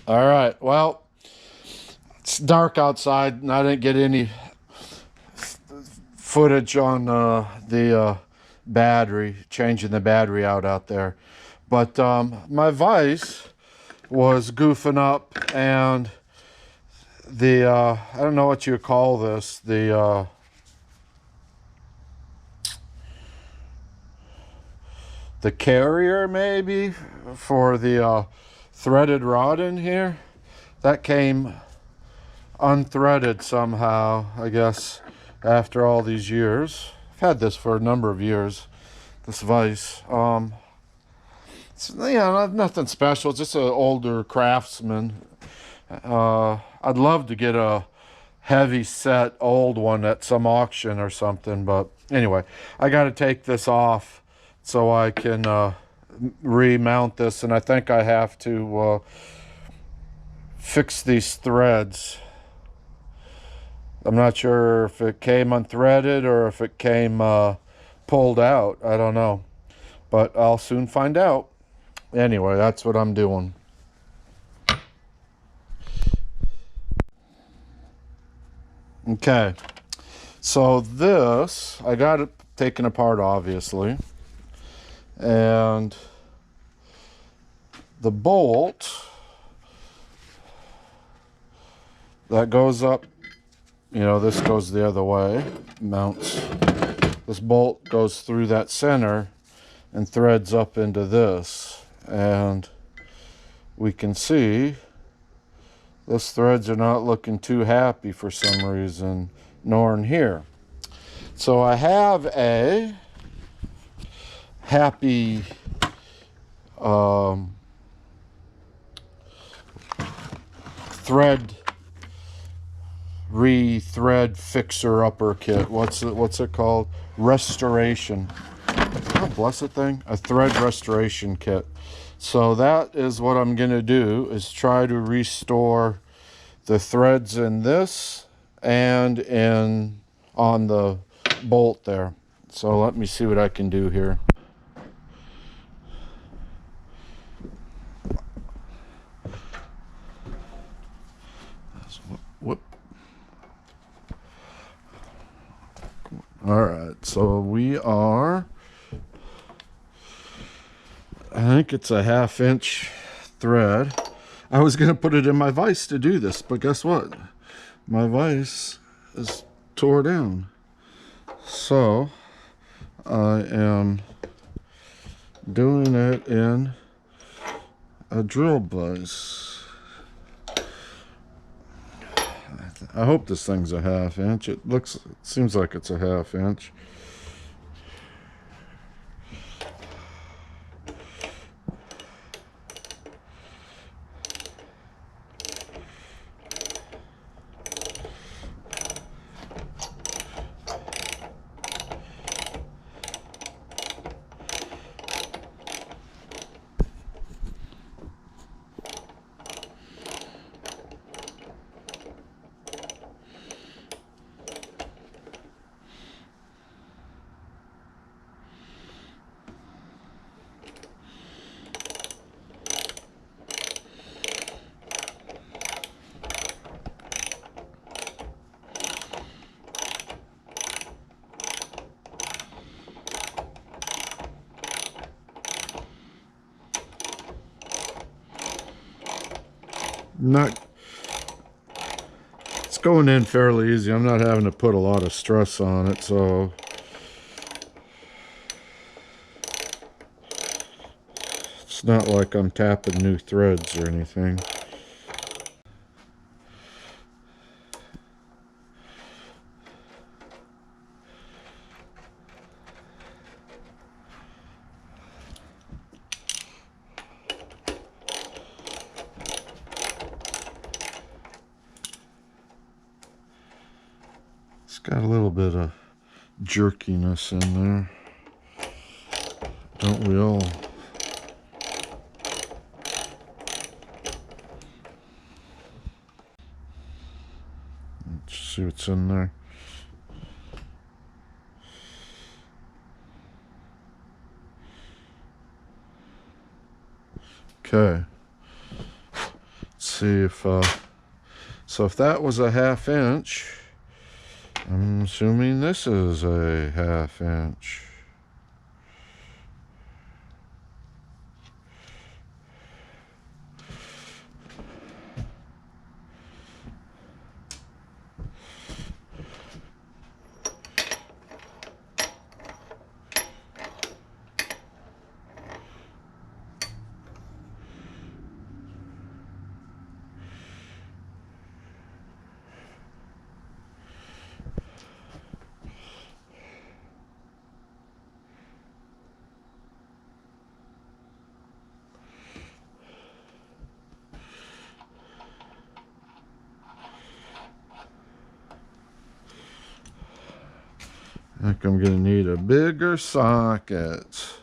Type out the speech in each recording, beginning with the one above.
All right, well, it's dark outside, and I didn't get any footage on the battery, changing the battery out there. But my VISE was goofing up, and the, I don't know what you call this, the carrier maybe for the threaded rod in here, that came unthreaded somehow, I guess, after all these years. I've had this for a number of years, this vise. It's, nothing special. It's just an older Craftsman. I'd love to get a heavy set old one at some auction or something, but anyway, I got to take this off so I can remount this, and I think I have to fix these threads. I'm not sure if it came unthreaded or if it came pulled out. I don't know, but I'll soon find out. Anyway, that's what I'm doing. Okay, so this, I got it taken apart, obviously, and the bolt that goes up, you know, this goes the other way, mounts. This bolt goes through that center and threads up into this, and we can see those threads are not looking too happy for some reason, nor in here. So I have a happy thread re-thread fixer upper kit. What's it called? Restoration. Oh, blessed thing. A thread restoration kit. So that is what I'm going to do, is try to restore the threads in this and in on the bolt there. So let me see what I can do here. Whoop. All right, so we are, I think it's a 1/2 inch thread. I was going to put it in my vise to do this, but guess what? My vise is tore down. So I am doing it in a drill vise. I hope this thing's a 1/2 inch. It seems like it's a 1/2 inch. It's going in fairly easy. I'm not having to put a lot of stress on it, so it's not like I'm tapping new threads or anything. It's got a little bit of jerkiness in there. Don't we all? Let's see what's in there. Okay. Let's see if so if that was a 1/2 inch, I'm assuming this is a 1/2 inch. I think I'm gonna need a bigger socket.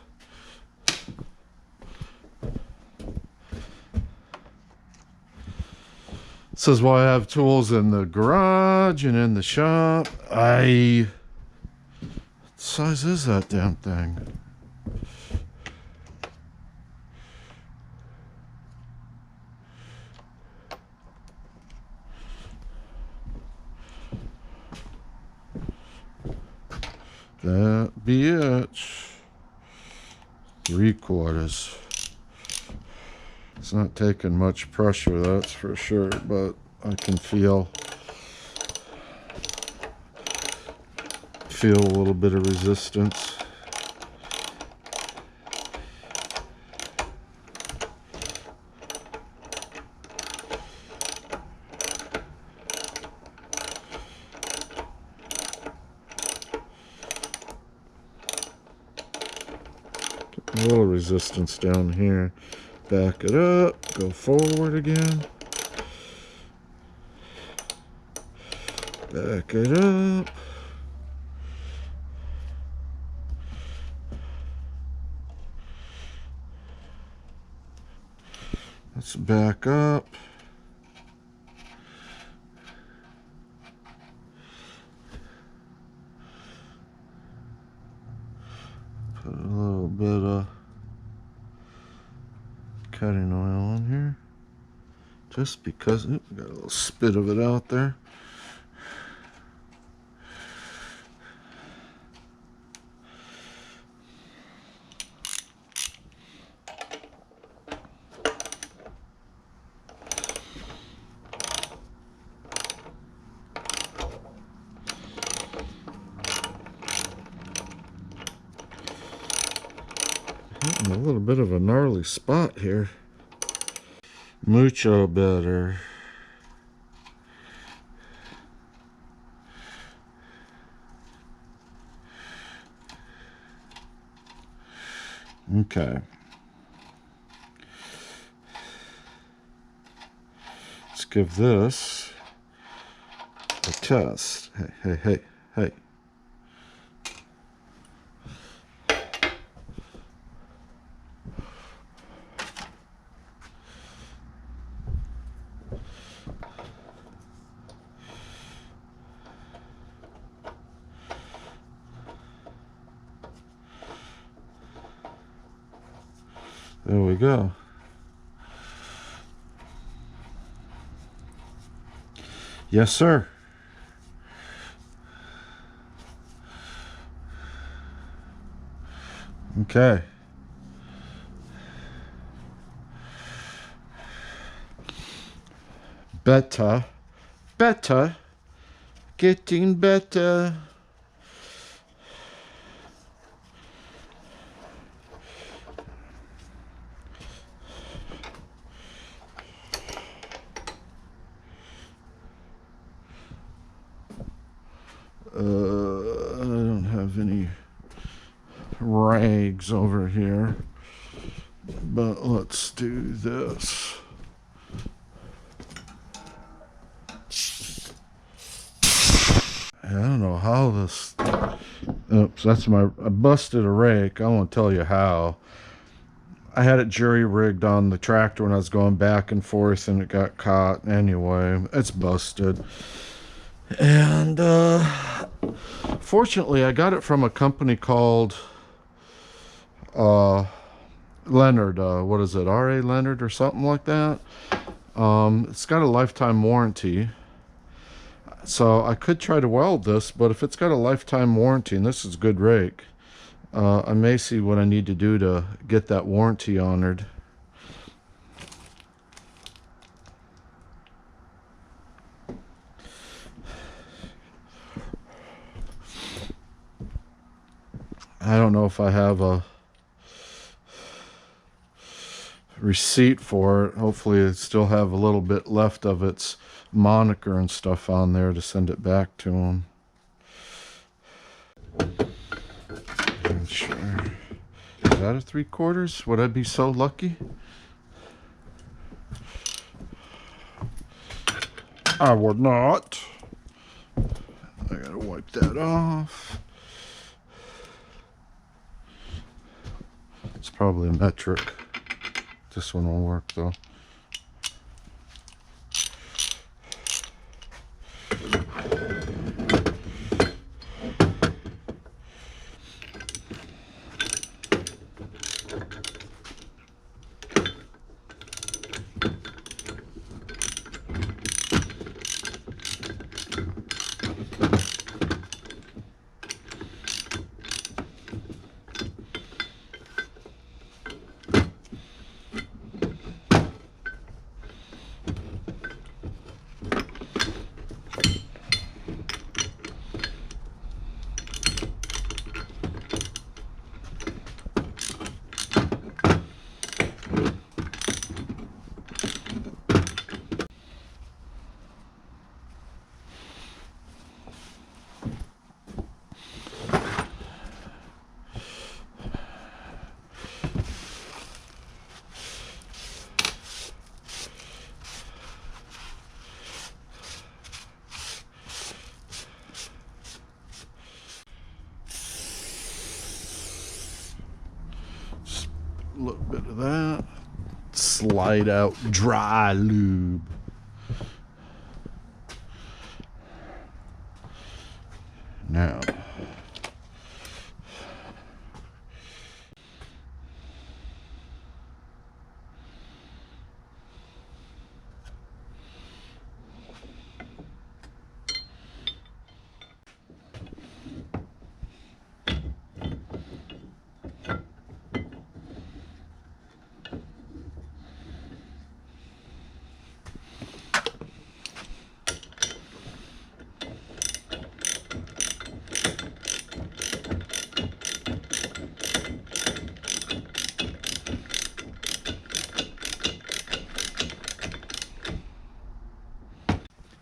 This is why I have tools in the garage and in the shop. What size is that damn thing? That be it. 3/4. It's not taking much pressure, that's for sure, but I can feel a little bit of resistance. A little resistance down here. Back it up, go forward again. Back it up. Let's back up. Put a little bit of cutting oil on here. Just because, oops, got a little spit of it out there. A little bit of a gnarly spot here. Mucho better. Okay. Let's give this a test. Hey. There we go. Yes, sir. Okay. Better. Getting better. I don't have any rags over here, but let's do this. I don't know how this, oops, I busted a rake. I won't tell you how. I had it jury rigged on the tractor when I was going back and forth and it got caught. Anyway, it's busted. And fortunately I got it from a company called Leonard, what is it, R.A. Leonard or something like that. It's got a lifetime warranty. So I could try to weld this, but if it's got a lifetime warranty, and this is good rake, I may see what I need to do to get that warranty honored. I don't know if I have a receipt for it. Hopefully it still have a little bit left of its moniker and stuff on there to send it back to them. Sure. Is that a 3/4? Would I be so lucky? I would not. I gotta wipe that off. It's probably a metric. This one won't work though. A little bit of that. Slide out dry lube. Now.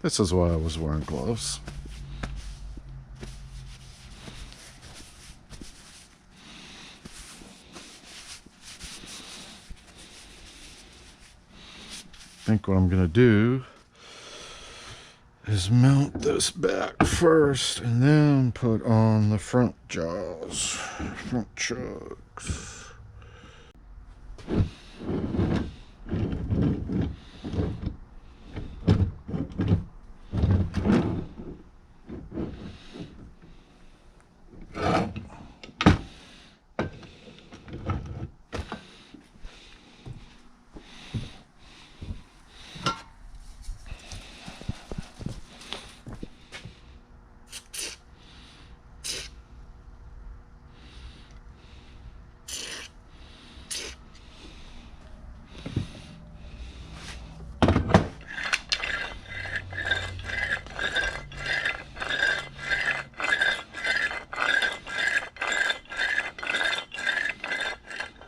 This is why I was wearing gloves. I think what I'm going to do is mount this back first and then put on the front jaws, front chugs.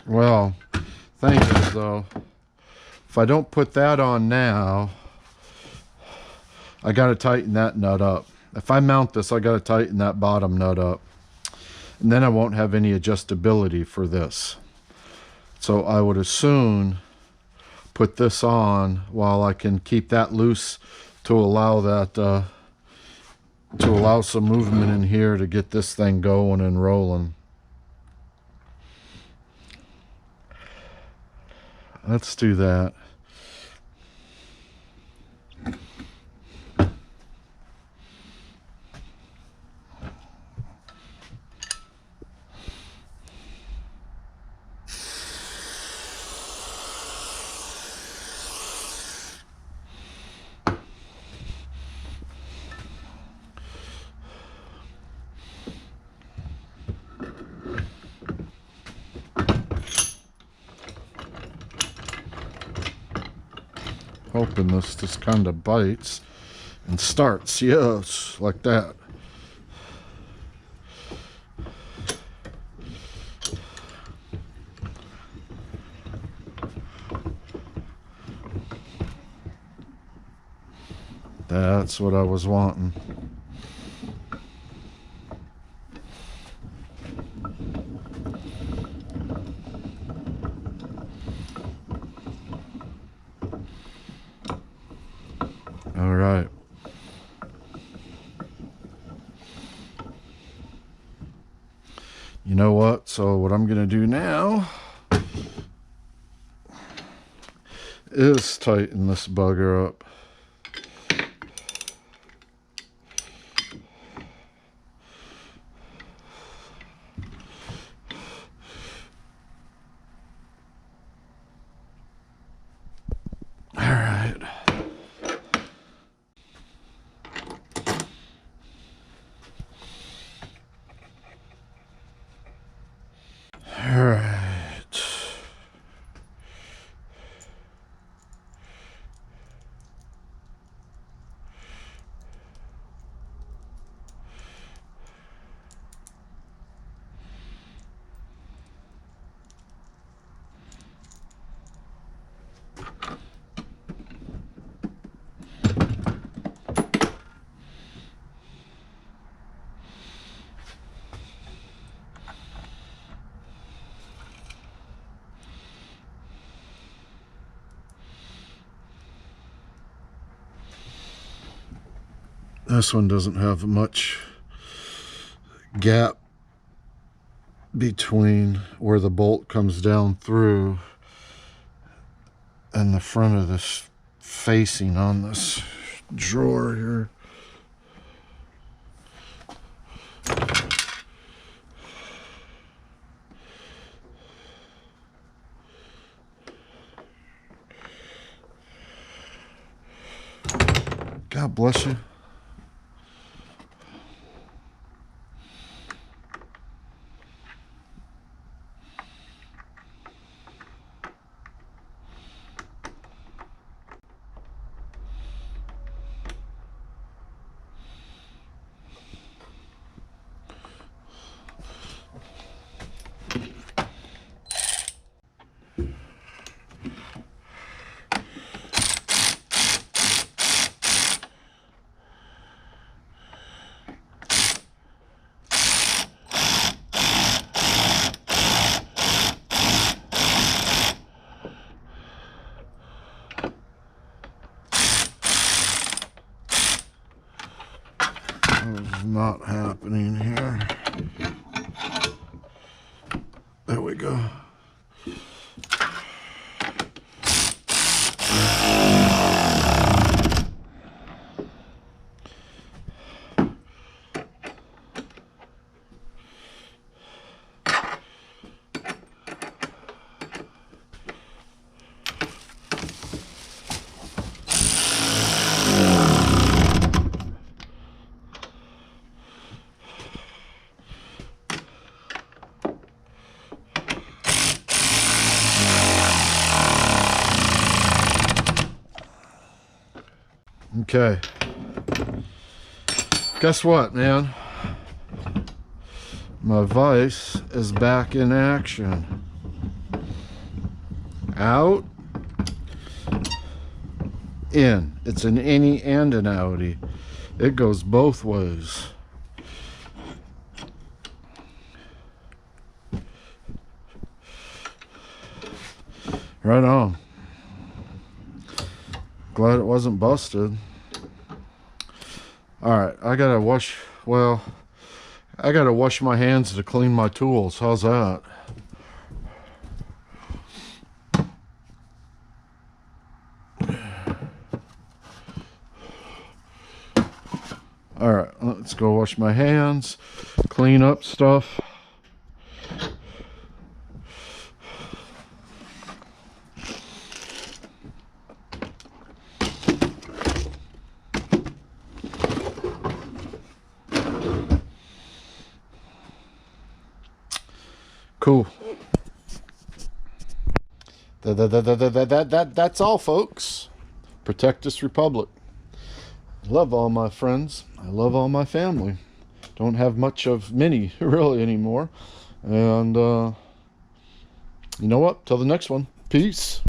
Well, thing is though, if I don't put that on now, I got to tighten that nut up. If I mount this, I got to tighten that bottom nut up. And then I won't have any adjustability for this. So I would as soon put this on while I can keep that loose to allow that, to allow some movement in here to get this thing going and rolling. Let's do that. hoping this just kind of bites and starts. Yes, like that. That's what I was wanting. All right. You know what? So what I'm going to do now is tighten this bugger up. All right. All right. This one doesn't have much gap between where the bolt comes down through and the front of this facing on this drawer here. God bless you. It's not happening here. There we go. Okay. Guess what, man? My vise is back in action. Out. In. It's an innie and an outie. It goes both ways. Right on. Glad it wasn't busted. Alright, I gotta wash my hands to clean my tools. How's that? Alright, let's go wash my hands, clean up stuff. Cool. That's all, folks. protect this republic. I love all my friends. I love all my family. Don't have much of many really anymore. And you know what? Till the next one. Peace.